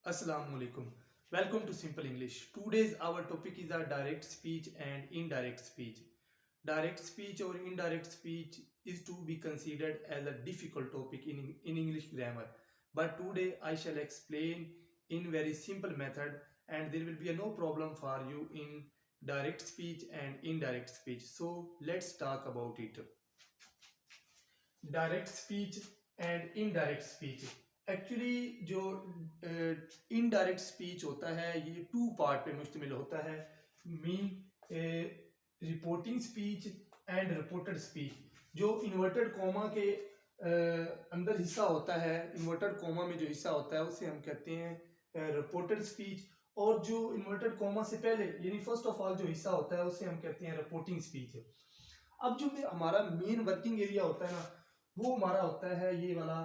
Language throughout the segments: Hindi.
Assalamu alaikum. Welcome to Simple English. Today's our topic is a direct speech and indirect speech. Direct speech or indirect speech is to be considered as a difficult topic in English grammar. But today I shall explain in very simple method and there will be no problem for you in direct speech and indirect speech. So let's talk about it. Direct speech and indirect speech actually जो इनडायरेक्ट स्पीच होता है ये टू पार्ट पे मुश्तमिल होता है mean reporting speech and reported speech जो इन्वर्टेड कॉमा के अंदर हिस्सा होता है इन्वर्टेड कॉमा में जो हिस्सा होता है उसे हम कहते हैं रिपोर्टेड स्पीच और जो इन्वर्टेड कॉमा से पहले यानी फर्स्ट ऑफ ऑल जो हिस्सा होता है उसे हम कहते हैं रिपोर्टिंग स्पीच। अब जो हमारा मेन वर्किंग एरिया होता है ना वो हमारा होता है ये वाला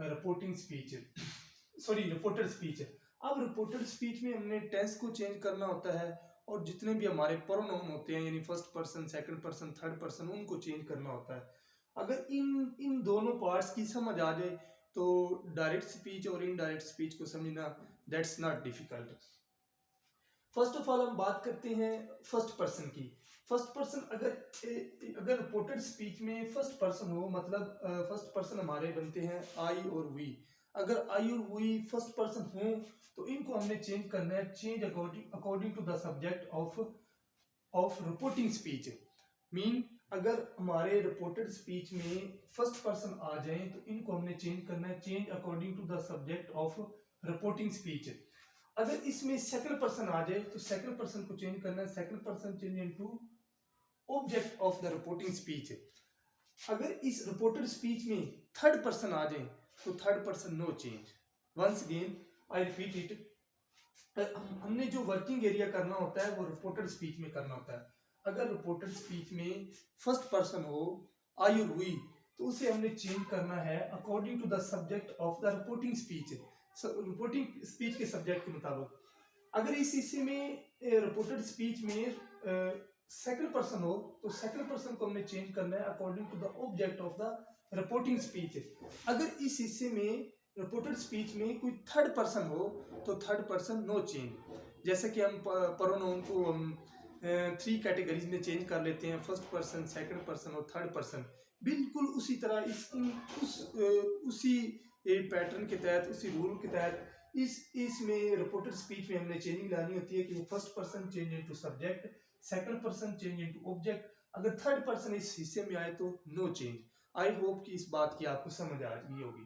रिपोर्टिंग स्पीच रिपोर्टेड स्पीच। अब रिपोर्टेड स्पीच में हमने टेंस को चेंज करना होता है और जितने भी हमारे प्रोनाउन होते हैं यानी first person second person third person उनको चेंज करना होता है। अगर इन दोनों पार्ट्स की समझ आ जाए तो डायरेक्ट स्पीच और इनडायरेक्ट स्पीच को समझना that's not difficult. First of all हम बात करते हैं फर्स्ट पर्सन की। फर्स्ट पर्सन अगर रिपोर्टेड स्पीच में फर्स्ट पर्सन हो मतलब फर्स्ट पर्सन हमारे बनते हैं आई और वी। अगर आई और वी फर्स्ट पर्सन हो तो इनको हमने चेंज करना है change according to the subject of reporting speech. Mean अगर हमारे रिपोर्टेड स्पीच में फर्स्ट पर्सन आ जाए तो इनको हमने चेंज करना है change according to the subject of reporting speech. अगर इसमें सेकंड पर्सन आ जाए तो सेकंड पर्सन को चेंज करना है second person change into object of the reporting speech. अगर इस रिपोर्टेड स्पीच में थर्ड पर्सन आ जाए तो third person no change. Once again I repeat it, हमने जो वर्किंग एरिया करना होता है वो रिपोर्टेड स्पीच में करना होता है। अगर रिपोर्टेड स्पीच में फर्स्ट पर्सन हो आई और वी तो उसे हमने चेंज करना है according to the subject of the reporting speech, reporting speech के सब्जेक्ट के मुताबिक। अगर इस हिस्से में रिपोर्टेड स्पीच में सेकंड पर्सन हो तो सेकंड पर्सन को हमने चेंज करना है according to the object of the reporting speech. अगर इस हिस्से में रिपोर्टेड स्पीच में कोई थर्ड पर्सन हो तो थर्ड पर्सन नो चेंज। जैसे कि हम प्रोनाउन को हम 3 कैटेगरीज में चेंज कर लेते हैं फर्स्ट पर्सन सेकंड पर्सन और थर्ड पर्सन। बिल्कुल उसी तरह उसी पैटर्न के तहत उसी रूल के तहत इसमें रिपोर्टेड स्पीच में हमने चेंजिंग लानी होती है कि first person change into subject second person change into object. अगर थर्ड पर्सन इस हिस्से में आए तो नो चेंज। आई होप कि इस बात की आपको समझ आ गई होगी।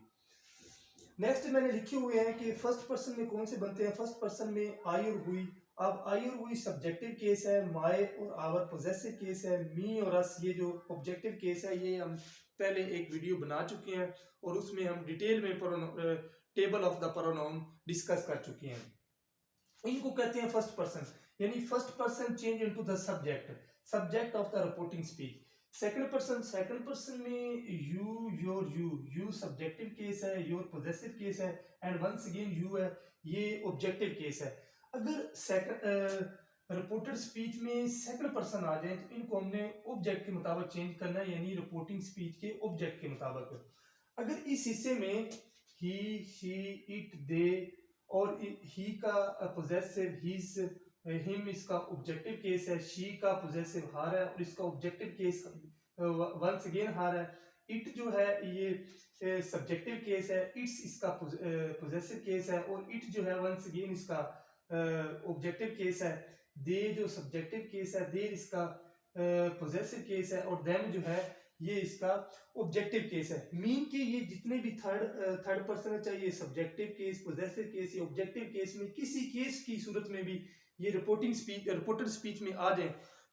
नेक्स्ट मैंने लिखे हुए हैं कि फर्स्ट पर्सन में कौन से बनते हैं। फर्स्ट पर्सन में आई और हुई। अब आई और हुई सब्जेक्टिव केस है, माय और आवर पॉजेसिव केस है, मी और अस ये जो ऑब्जेक्टिव केस है ये हम पहले एक वीडियो बना चुके हैं और उसमें हम डिटेल में table of the pronoun discuss कर चुके हैं। इनको कहते हैं फर्स्ट पर्सन यानी first person change into the subject of the reporting speech. Second person में यू सब्जेक्टिव केस है, योर पॉजेसिव केस है एंड वंस अगेन यू है ये ऑब्जेक्टिव केस है। अगर रिपोर्टेड स्पीच में सेकंड पर्सन आ जाए तो इनको हमने ऑब्जेक्ट के मुताबिक चेंज करना है यानी रिपोर्टिंग स्पीच के ऑब्जेक्ट के मुताबिक। अगर इस हिस्से में ही शी इट दे और ही का पॉजेसिव हिज हिम इसका ऑब्जेक्टिव केस है, शी का पॉजेसिव हर है और इसका ऑब्जेक्टिव केस वंस अगेन हर है। इट जो है ये सब्जेक्टिव केस है, इट्स इसका पॉजेसिव केस है और इट जो है वंस अगेन इसका ऑब्जेक्टिव केस है। दे जो सब्जेक्टिव केस है, देर इसका पॉजेसिव केस है और देम जो है ये इसका ऑब्जेक्टिव केस है। मीन कि ये जितने भी थर्ड पर्सन है चाहे ये सब्जेक्टिव केस पॉजेसिव केस या ऑब्जेक्टिव केस में किसी केस की सूरत में भी ये रिपोर्टेड स्पीच में आ जाए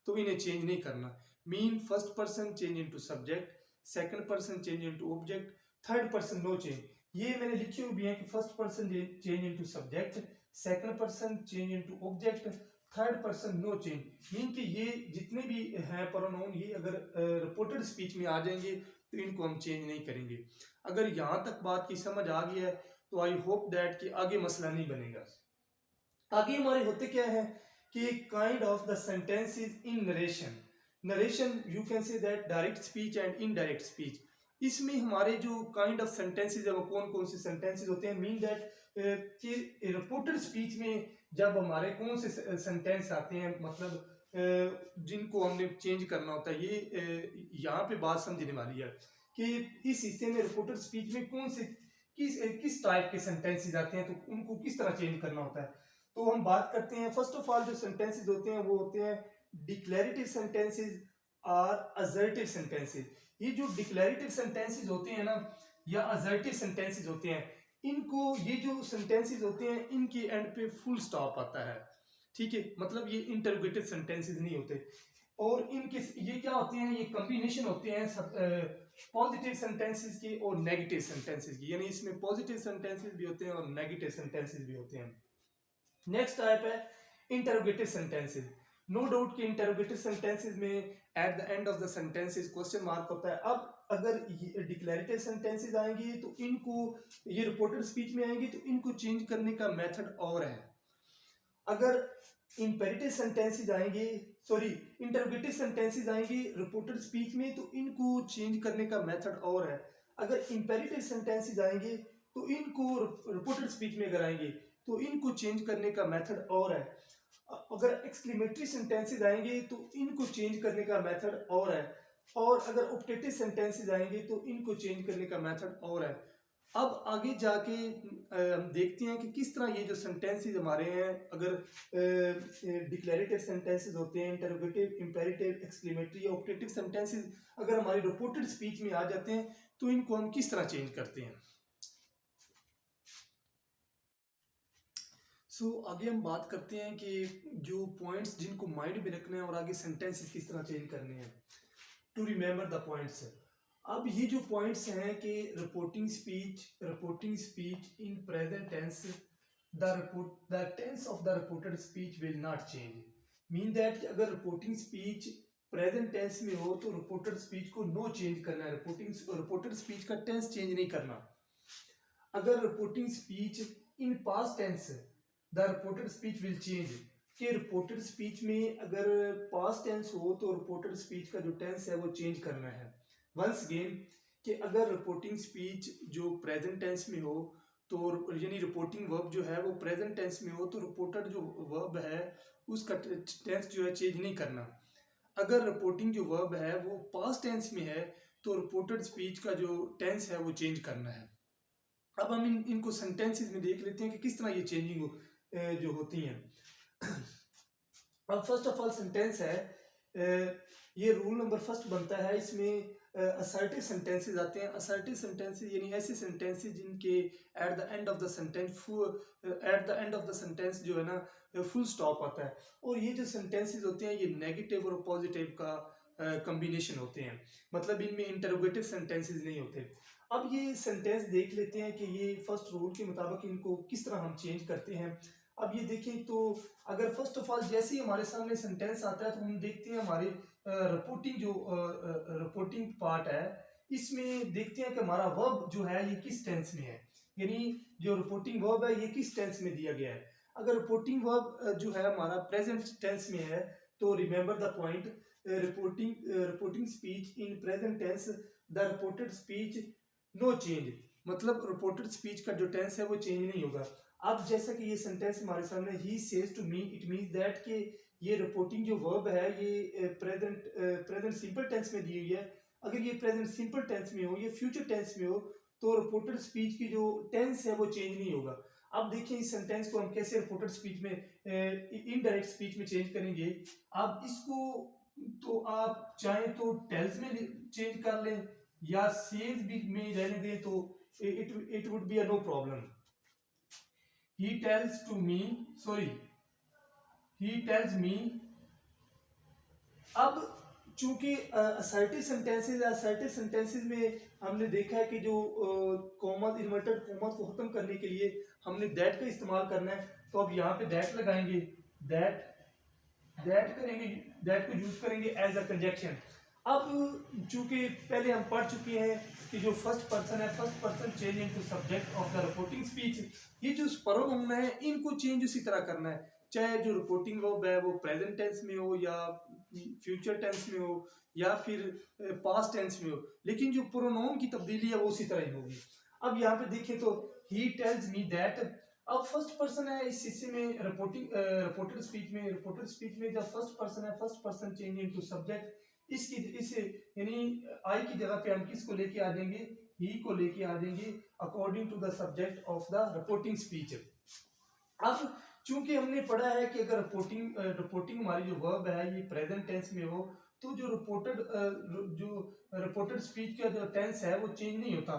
तो इन्हें चेंज नहीं करना। Mean first person change into subject, second person change into object, third person no change. ये मैंने लिखे हुए भी हैं कि first person change into subject, second person change into object, third person no change. Mean कि ये जितने भी हैं प्रोनाउन ये अगर रिपोर्टेड स्पीच में आ जाएंगे तो इनको हम चेंज नहीं करेंगे। अगर यहाँ तक बात की समझ आ गई है तो आई होप दैट कि आगे मसला नहीं बनेगा। आगे हमारे होते क्या है कि kind of the sentences in narration. Narration you can say that direct speech and indirect speech. इसमें हमारे जो काइंड ऑफ सेंटेंसेस है वो कौन कौन से सेंटेंसेस होते हैं, मीन दैट कि रिपोर्टेड स्पीच में जब हमारे कौन से सेंटेंस आते हैं, मतलब जिनको हमने चेंज करना होता है, ये यहाँ पे बात समझने वाली है कि इस हिस्से में रिपोर्टेड स्पीच में कौन से किस टाइप के सेंटेंसेस आते हैं, तो उनको किस तरह चेंज करना होता है। तो हम बात करते हैं, फर्स्ट ऑफ ऑल जो सेंटेंसेस होते हैं वो होते हैं डिक्लेरेटिव सेंटेंसेस और असर्टिव सेंटेंसेस। ये जो डिक्लेरेटिव सेंटेंसेस होते हैं ना, या असर्टिव सेंटेंसेस होते हैं, इनको, ये जो सेंटेंसेस होते हैं इनके एंड पे फुल स्टॉप आता है, ठीक है, मतलब ये इंटरोगेटिव सेंटेंसेस नहीं होते। और इनके ये क्या होते हैं, ये कॉम्बिनेशन होते हैं पॉजिटिव सेंटेंसेस की और नेगेटिव सेंटेंसेस की, यानी इसमें पॉजिटिव सेंटेंसेस भी होते हैं और नेगेटिव सेंटेंसेस भी होते हैं। नेक्स्ट टाइप है इंटरोगेटिव सेंटेंसेस। नो डाउट कि इंटरोगेटिव सेंटेंसेस में at the end of the sentences question mark होता है। अब अगर डिक्लेरेटिव सेंटेंसेस आएंगी तो इनको, ये रिपोर्टेड स्पीच में आएंगी तो इनको चेंज करने का मेथड और है। अगर इंपेरेटिव सेंटेंसेस आएंगे, सॉरी इंटरोगेटिव सेंटेंसेस आएंगी रिपोर्टेड स्पीच में तो इनको चेंज करने का मेथड और है। अगर इंपेरेटिव सेंटेंसेस आएंगे तो इनको, रिपोर्टेड स्पीच में अगर आएंगे तो इनको चेंज करने का मेथड और है। अगर एक्सक्लेमेटरी सेंटेंसेस आएंगे तो इनको चेंज करने का मेथड और है। और अगर ऑप्टेटिव सेंटेंसेस आएंगे तो इनको चेंज करने का मेथड और है। अब आगे जाके हम देखते हैं कि किस तरह ये जो सेंटेंसेस हमारे हैं, अगर डिक्लेरेटिव सेंटेंसेस होते हैं, इंटरोगेटिव, इंपेरेटिव, एक्सक्लेमेटरी या ऑप्टेटिव सेंटेंसेस अगर हमारी रिपोर्टेड स्पीच में आ जाते हैं तो इनको हम किस तरह चेंज करते हैं। आगे हम बात करते हैं कि जो पॉइंट्स जिनको माइंड में रखना है और आगे सेंटेंसेस किस तरह चेंज करने हैं, टू रिमेंबर द पॉइंट्स। अब ये जो पॉइंट्स हैं कि reporting speech in present tense, the tense of the reported speech will not change, mean that अगर रिपोर्टिंग स्पीच प्रेजेंट टेंस में हो तो रिपोर्टेड स्पीच को नो चेंज करना है, रिपोर्टेड स्पीच का टेंस चेंज नहीं करना। अगर reporting speech in past tense, the reported speech will change, कि रिपोर्टेड स्पीच में अगर पास्ट टेंस हो तो रिपोर्टेड स्पीच का जो टेंस है वो चेंज करना है। वंस अगेन, कि अगर रिपोर्टिंग स्पीच जो प्रेजेंट टेंस में हो तो, यानी रिपोर्टिंग वर्ब जो है वो प्रेजेंट टेंस में हो तो रिपोर्टेड जो वर्ब है उसका टेंस जो है चेंज नहीं करना। अगर रिपोर्टिंग जो वर्ब है वो पास्ट टेंस में है तो रिपोर्टेड स्पीच का जो टेंस है वो चेंज करना है। अब हम इनको सेंटेंसेस में देख लेते हैं कि किस तरह ये चेंजिंग जो होती हैं। अब फर्स्ट ऑफ ऑल सेंटेंस है, ये रूल नंबर फर्स्ट बनता है, इसमें असर्टिव सेंटेंसेस आते हैं। असर्टिव सेंटेंसेस यानी ऐसे सेंटेंसेस जिनके at the end of the sentence जो है ना फुल स्टॉप आता है। और ये जो सेंटेंसेस होते हैं ये नेगेटिव और पॉजिटिव का कॉम्बिनेशन होते हैं, मतलब इनमें इंटरोगेटिव सेंटेंसेस नहीं होते। अब ये सेंटेंस देख लेते हैं कि ये फर्स्ट रूल के मुताबिक इनको किस तरह हम चेंज करते हैं। अब ये देखें तो अगर फर्स्ट ऑफ ऑल जैसे ही हमारे सामने सेंटेंस आता है तो हम देखते हैं हमारे रिपोर्टिंग पार्ट है, इसमें देखते हैं कि हमारा वर्ब जो है ये किस टेंस में है, यानी जो रिपोर्टिंग वर्ब है ये किस टेंस में दिया गया है। अगर रिपोर्टिंग वर्ब जो है हमारा प्रेजेंट टेंस में है तो remember the point, reporting speech in present tense, the reported speech no change, मतलब रिपोर्टेड स्पीच का जो टेंस है वो चेंज नहीं होगा। अब जैसा कि ये सेंटेंस हमारे सामने, he says to me, it means that कि ये रिपोर्टिंग जो वर्ब है ये प्रेजेंट सिंपल टेंस में दी हुई है। अगर ये प्रेजेंट सिंपल टेंस में हो, ये फ्यूचर टेंस में हो तो रिपोर्टेड स्पीच की जो टेंस है वो चेंज नहीं होगा। अब देखिए इस सेंटेंस को हम कैसे रिपोर्टेड स्पीच में, इनडायरेक्ट स्पीच में चेंज करेंगे। आप इसको तो आप चाहें तो टेल्स में चेंज कर लें या सेज भी में रहने दें तो it would be a no problem. He tells me। अब चूंकि असर्टिव सेंटेंसेस में हमने देखा है कि जो कॉमा, इन्वर्टेड कॉमा को खत्म करने के लिए हमने दैट का इस्तेमाल करना है, तो अब यहाँ पे दैट लगाएंगे, दैट करेंगे, दैट को यूज करेंगे एज अ कंजक्शन। अब चूंकि पहले हम पढ़ चुके हैं कि जो फर्स्ट पर्सन है, first person change into subject of the reporting speech, ये जो प्रोनाउन है इनको चेंज उसी तरह करना है। चाहे जो रिपोर्टिंग वर्ब है वो प्रेजेंट टेंस में हो या फ्यूचर टेंस में हो या फिर पास्ट टेंस में हो, लेकिन जो प्रोनाउन की तब्दीली है वो उसी तरह ही होगी। अब यहाँ पे देखिए तो ही टेल्स मी दैट, अब फर्स्ट पर्सन है इस हिस्से में रिपोर्टेड स्पीच में जब फर्स्ट पर्सन है, first person change into subject, इस यानी आई की जगह पे हम किसको लेके आ जाएंगे, ही को लेके आ जाएंगे according to the subject of the reporting speech. अब चूंकि हमने पढ़ा है कि अगर रिपोर्टिंग हमारी जो वर्ब है ये प्रेजेंट टेंस में हो तो जो रिपोर्टेड स्पीच का जो टेंस है वो चेंज नहीं होता।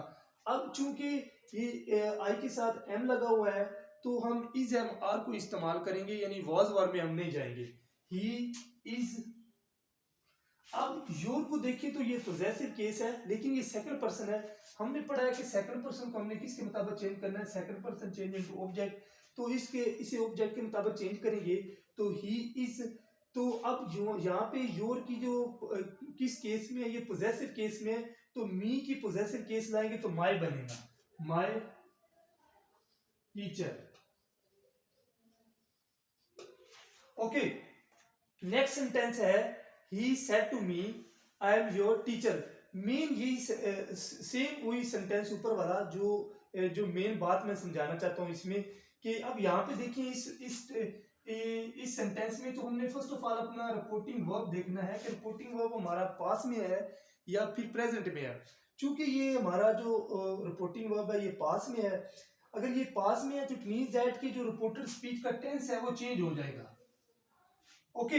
अब चूंकि ये आई के साथ एम लगा हुआ है तो हम इज एम आर को इस्तेमाल करेंगे, यानी वॉज वर्ब में हम नहीं जाएंगे। ही इज, अब योर को देखिए तो ये पॉजेसिव केस है लेकिन ये सेकंड पर्सन है। हमने पढ़ा है कि सेकंड पर्सन को हमने किसके मुताबिक चेंज करना है, second person change into object, तो इसे ऑब्जेक्ट के मुताबिक चेंज करेंगे तो ही इज। तो अब यहाँ पे योर की जो किस केस में है, ये पॉजेसिव केस में है, तो मी की पॉजेसिव केस लाएंगे तो माय बनेगा, my teacher. Okay, next sentence है he said to me I am your teacher. मेन यही सेम वही सेंटेंस ऊपर वाला जो मेन बात मैं समझाना चाहता हूँ इसमें, कि अब यहाँ पे देखिए इस सेंटेंस में तो हमने फर्स्ट ऑफ ऑल अपना रिपोर्टिंग वर्ब देखना है कि रिपोर्टिंग वर्ब हमारा पास में है या फिर प्रेजेंट में है। चूंकि ये हमारा जो रिपोर्टिंग वर्ब है ये पास में है, अगर ये पास में है तो इट मींस दैट कि जो रिपोर्टेड स्पीच का टेंस है वो चेंज हो जाएगा। ओके,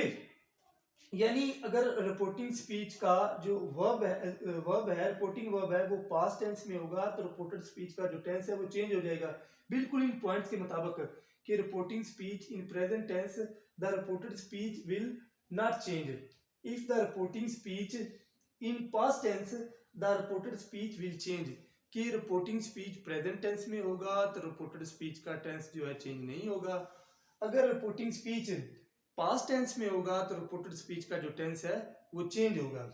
यानी अगर रिपोर्टिंग स्पीच का जो वर्ब है रिपोर्टिंग वर्ब है वो पास्ट टेंस में होगा तो रिपोर्टेड स्पीच का जो टेंस है वो चेंज हो जाएगा, बिल्कुल इन पॉइंट्स के मुताबिक कि reporting speech in present tense the reported speech will not change, if the reporting speech in past tense the reported speech will change, कि रिपोर्टिंग स्पीच प्रेजेंट टेंस में होगा तो रिपोर्टेड स्पीच का टेंस जो है चेंज नहीं होगा। अगर रिपोर्टिंग स्पीच पास्ट टेंस में होगा तो रिपोर्टेड स्पीच का जो टेंस है वो चेंज होगा।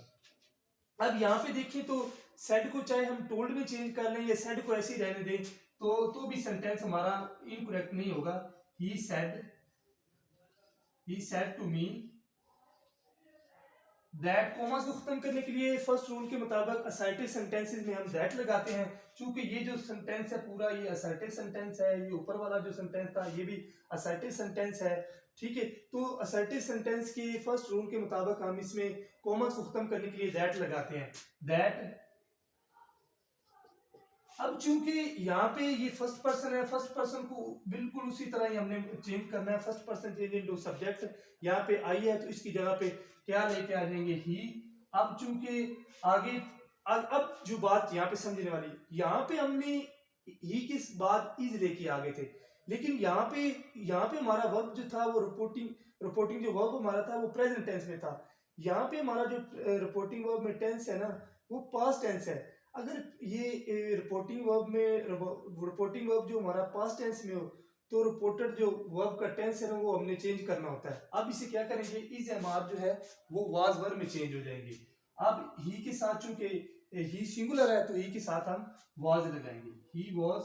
अब यहाँ पे देखिए तो सेड को चाहे हम टोल्ड में चेंज कर लें या सेड को ऐसे ही रहने दें तो भी सेंटेंस हमारा इनकरेक्ट नहीं होगा। He said to me that, commas को खत्म करने के लिए फर्स्ट रूल के मुताबिक असर्टिव सेंटेंसेस में हम दैट लगाते हैं, क्योंकि ये जो सेंटेंस है पूरा ये असर्टिव सेंटेंस है, ये ऊपर वाला जो सेंटेंस था ये भी असर्टिव सेंटेंस है, ठीक है। तो असर्टिव सेंटेंस के फर्स्ट रूल के मुताबिक हम इसमें कॉमास को खत्म करने के लिए दैट लगाते हैं, दैट। अब चूंकि यहाँ पे ये फर्स्ट पर्सन है, फर्स्ट पर्सन को बिल्कुल उसी तरह ही हमने चेंज करना है, first person change into subject, यहाँ पे आई है तो इसकी जगह पे क्या लेके आ जाएंगे, ही। अब चूंकि आगे अब जो बात यहाँ पे समझने वाली, यहाँ पे हमने ही के बाद इज लेके आ गए थे, लेकिन यहाँ पे हमारा वर्ब जो था वो रिपोर्टिंग जो वर्ब हमारा था वो प्रेजेंट टेंस में था। यहाँ पे हमारा जो रिपोर्टिंग वर्ब में टेंस है ना वो पास्ट टेंस है। अगर ये रिपोर्टिंग वर्ब जो हमारा पास्ट टेंस में हो तो रिपोर्टेड जो वर्ब का टेंस है ना वो हमने चेंज करना होता है। अब इसे क्या करेंगे, इज एम आर जो है वो वाज वर्ब में चेंज हो जाएंगे। अब ही के साथ चूंकि ही सिंगुलर है तो ही के साथ हम वाज लगाएंगे, ही वाज।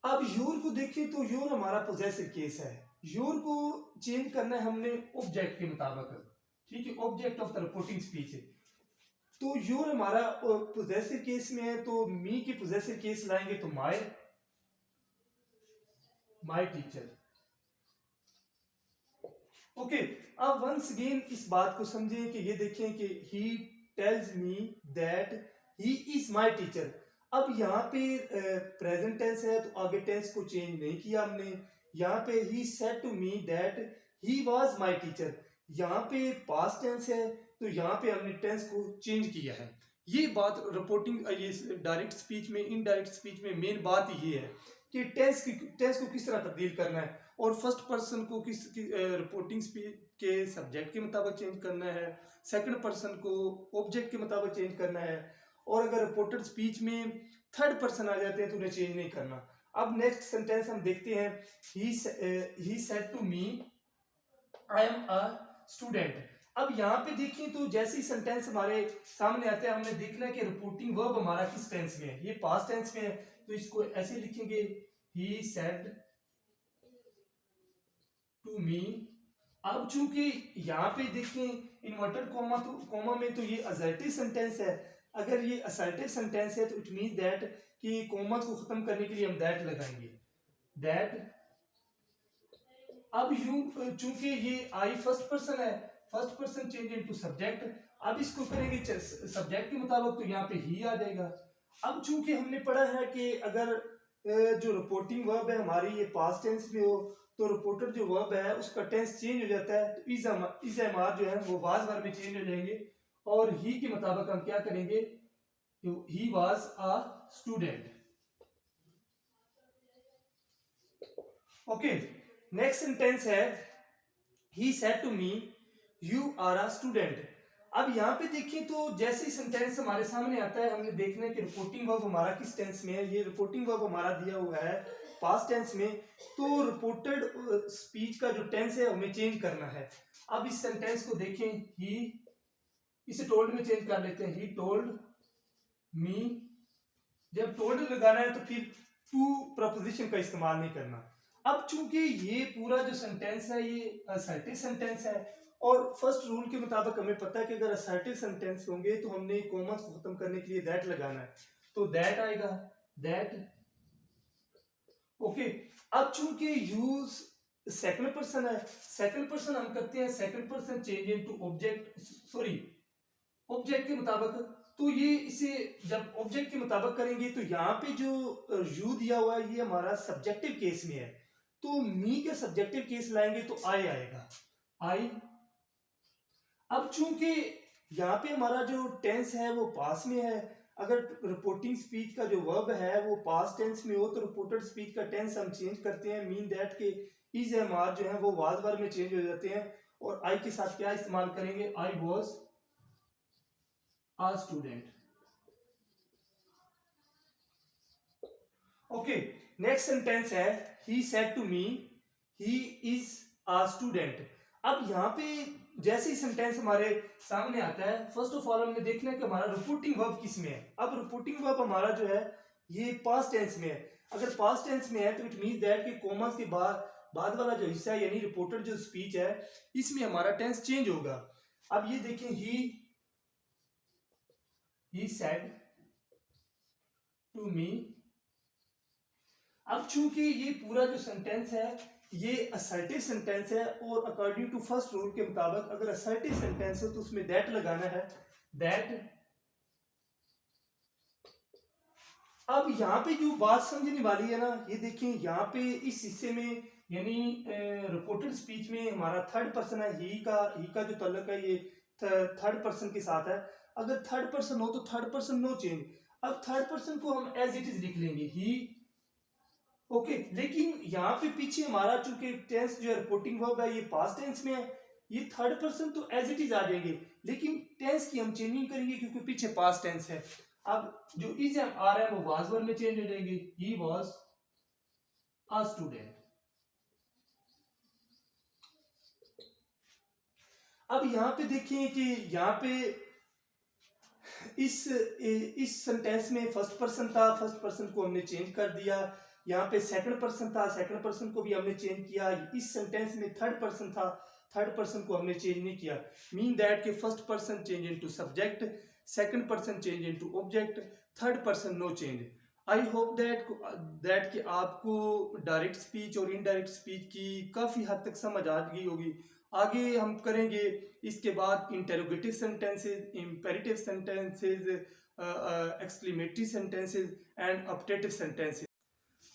अब योर को देखिए तो योर हमारा पॉजेसिव केस है, योर को चेंज करना है हमने ऑब्जेक्ट के मुताबिक, ठीक है, object of the reporting speech है। तो योर हमारा पॉजेसिव केस में है तो मी की पॉजेसिव केस लाएंगे तो माय टीचर। ओके, अब वंस अगेन इस बात को समझें कि ये देखें कि he tells me that he is my teacher. अब यहाँ पे प्रेजेंट टेंस है तो आगे टेंस को चेंज नहीं किया हमने। यहाँ पे he said to me that he was my teacher, यहाँ पे पास्ट टेंस है तो यहाँ पे हमने टेंस को चेंज किया है। ये बात रिपोर्टिंग ये डायरेक्ट स्पीच में इनडायरेक्ट स्पीच में मेन बात ये है कि टेंस को किस तरह तब्दील करना है और फर्स्ट पर्सन को रिपोर्टिंग स्पीच के सब्जेक्ट के मुताबिक चेंज करना है, सेकंड पर्सन को ऑब्जेक्ट के मुताबिक चेंज करना है, और अगर रिपोर्टेड स्पीच में थर्ड पर्सन आ जाते हैं तो उन्हें चेंज नहीं करना। अब नेक्स्ट सेंटेंस हम देखते हैं, he said to me I am a student. अब यहाँ पे देखिए तो जैसे ही सेंटेंस हमारे सामने आते हैं हमने देखना है कि रिपोर्टिंग वर्ब हमारा किस टेंस में है, ये पास्ट टेंस में है तो इसको ऐसे लिखेंगे, ही सेड टू मी। अब चूंकि यहाँ पे देखें इन्वर्टेड कोमा, तो कोमा में तो ये असर्टिव सेंटेंस है। अगर ये असर्टिव सेंटेंस है तो इट मीन दैट कि कोमा को खत्म करने के लिए हम दैट लगाएंगे, दैट। अब यूं चूंकि ये आई फर्स्ट पर्सन है, first person change into subject. अब इसको करेंगे सब्जेक्ट के मुताबिक, तो यहाँ पे ही आ जाएगा। अब चूंकि हमने पढ़ा है कि अगर जो रिपोर्टिंग वर्ब है हमारी ये पास्ट टेंस में हो, तो रिपोर्टर जो वर्ब है उसका टेंस चेंज हो जाता है, तो इज एमआर जो है वो वाज वर्ब में चेंज हो जाएंगे। और ही के मुताबिक हम क्या करेंगे, he was a student. Okay, next sentence है he said to me you are a student. अब यहाँ पे देखें तो जैसे ही सेंटेंस हमारे सामने आता है, हमने देखना है कि रिपोर्टिंग वर्ब हमारा किस टेंस में है। ये रिपोर्टिंग वर्ब हमारा दिया हुआ है पास्ट टेंस में, तो रिपोर्टेड स्पीच का जो टेंस है हमें चेंज करना है। अब इस सेंटेंस को देखें, ही, इसे टोल्ड में चेंज कर लेते हैं, ही टोल्ड मी। जब टोल्ड लगाना है तो फिर टू प्रपोजिशन का इस्तेमाल नहीं करना। अब चूंकि ये पूरा जो सेंटेंस है ये असर्टिव सेंटेंस है, और फर्स्ट रूल के मुताबिक हमें पता है कि अगर असर्टिव सेंटेंस होंगे तो हमने कॉमा को खत्म करने के लिए दैट लगाना है, तो दैट आएगा, दैट। ओके, अब चूंकि यूज सेकंड पर्सन है, सेकंड पर्सन हम करते हैं second person change into object, sorry object के मुताबिक। तो ये इसे जब ऑब्जेक्ट के मुताबिक करेंगे तो यहाँ पे जो यू दिया हुआ है ये हमारा सब्जेक्टिव केस में है, तो मी के सब्जेक्टिव केस लाएंगे तो आई आएगा, आई। अब चूंकि यहाँ पे हमारा जो टेंस है वो पास में है, अगर रिपोर्टिंग स्पीच का जो वर्ब है वो पास्ट टेंस में हो तो रिपोर्टेड स्पीच का टेंस हम चेंज करते हैं, मीन दैट के इज एम आर जो है वो वाज वर्ब में चेंज हो जाते हैं, और आई के साथ क्या इस्तेमाल करेंगे, I was a student. Okay, next sentence है he said to me he is a student. अब यहाँ पे जैसे ही सेंटेंस हमारे सामने आता है, फर्स्ट ऑफ ऑल हमने देखना है कि हमारा रिपोर्टिंग वर्ब किस में है। अब रिपोर्टिंग वर्ब हमारा जो है ये पास्ट टेंस में है। अगर पास्ट टेंस में है तो इट मींस दैट कि कॉमास के बाद वाला जो हिस्सा है यानी रिपोर्टेड जो स्पीच है इसमें हमारा टेंस चेंज होगा। अब ये देखें, ही सेड टू मी। अब चूंकि ये पूरा जो सेंटेंस है ये असर्टिव सेंटेंस है, और अकॉर्डिंग टू फर्स्ट रूल के मुताबिक अगर असर्टिव सेंटेंस है तो उसमें दैट लगाना है, दैट। अब यहाँ पे जो बात समझने वाली है ना, ये देखिए यहाँ पे इस हिस्से में यानी रिपोर्टेड स्पीच में हमारा थर्ड पर्सन है, ही का जो तल्लक है ये थर्ड पर्सन के साथ है। अगर थर्ड पर्सन हो तो थर्ड पर्सन नो चेंज। अब थर्ड पर्सन को हम एज इट इज लिख लेंगे, ही। ओके, लेकिन यहाँ पे पीछे हमारा चूंकि टेंस जो है रिपोर्टिंग वर्ब है ये पास्ट टेंस में है, ये थर्ड पर्सन तो एज इट इज आ जाएंगे, लेकिन टेंस की हम चेंजिंग करेंगे क्योंकि पीछे पास्ट टेंस है। अब जो इज एम आर है वो वाज वर्ब में चेंज हो जाएगी, ही वाज अ स्टूडेंट। अब यहाँ पे देखिए कि यहाँ पे इस सेंटेंस में फर्स्ट पर्सन था, फर्स्ट पर्सन को हमने चेंज कर दिया। यहाँ पे सेकंड पर्सन था, सेकंड पर्सन को भी हमने चेंज किया। इस सेंटेंस में थर्ड पर्सन था, थर्ड पर्सन को हमने चेंज नहीं किया, मीन दैट के first person change into subject, second person change into object, third person no change. I hope that कि आपको डायरेक्ट स्पीच और इनडायरेक्ट स्पीच की काफ़ी हद तक समझ आ गई होगी। आगे हम करेंगे इसके बाद interrogative sentences, imperative sentences, exclamatory sentences and optative sentences.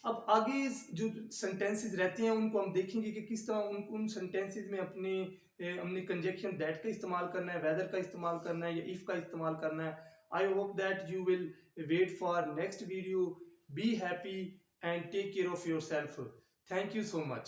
अब आगे जो सेंटेंसेस रहते हैं उनको हम देखेंगे कि किस तरह उन सेंटेंसेस में हमने कंजक्शन दैट का इस्तेमाल करना है, वेदर का इस्तेमाल करना है या इफ का इस्तेमाल करना है। I hope that you will wait for next video. Be happy and take care of yourself. Thank you so much.